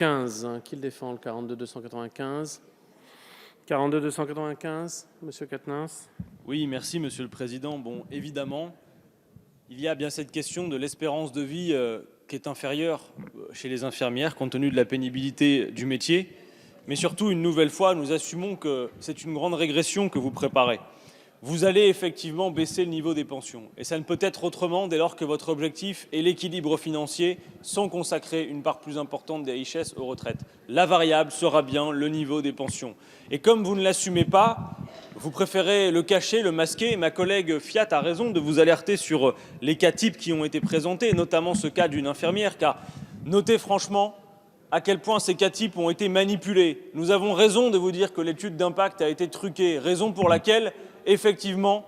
15, qui le défend, le 42-295 42-295, Monsieur Quatennens. Oui, merci Monsieur le Président. Bon, évidemment, il y a bien cette question de l'espérance de vie qui est inférieure chez les infirmières compte tenu de la pénibilité du métier. Mais surtout, une nouvelle fois, nous assumons que c'est une grande régression que vous préparez. Vous allez effectivement baisser le niveau des pensions. Et ça ne peut être autrement dès lors que votre objectif est l'équilibre financier sans consacrer une part plus importante des richesses aux retraites. La variable sera bien le niveau des pensions. Et comme vous ne l'assumez pas, vous préférez le cacher, le masquer. Et ma collègue Fiat a raison de vous alerter sur les cas types qui ont été présentés, notamment ce cas d'une infirmière, car notez franchement à quel point ces cas types ont été manipulés. Nous avons raison de vous dire que l'étude d'impact a été truquée, raison pour laquelle effectivement,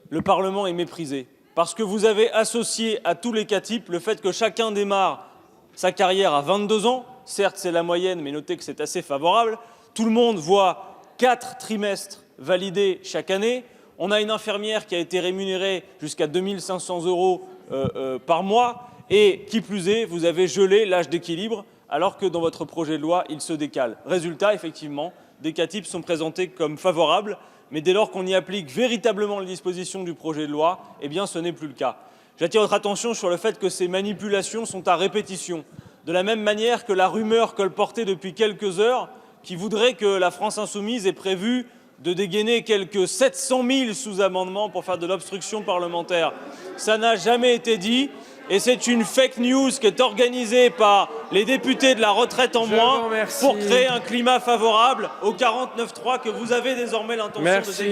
le Parlement est méprisé. Parce que vous avez associé à tous les cas types le fait que chacun démarre sa carrière à 22 ans. Certes, c'est la moyenne, mais notez que c'est assez favorable. Tout le monde voit 4 trimestres validés chaque année. On a une infirmière qui a été rémunérée jusqu'à 2 500 € par mois. Et qui plus est, vous avez gelé l'âge d'équilibre, alors que dans votre projet de loi, il se décale. Résultat, effectivement, des cas types sont présentés comme favorables. Mais dès lors qu'on y applique véritablement les dispositions du projet de loi, eh bien ce n'est plus le cas. J'attire votre attention sur le fait que ces manipulations sont à répétition, de la même manière que la rumeur colportée depuis quelques heures qui voudrait que la France insoumise ait prévu de dégainer quelques 700 000 sous-amendements pour faire de l'obstruction parlementaire. Ça n'a jamais été dit. Et c'est une fake news qui est organisée par les députés de la retraite en moins pour créer un climat favorable au 49.3 que vous avez désormais l'intention de dégainer.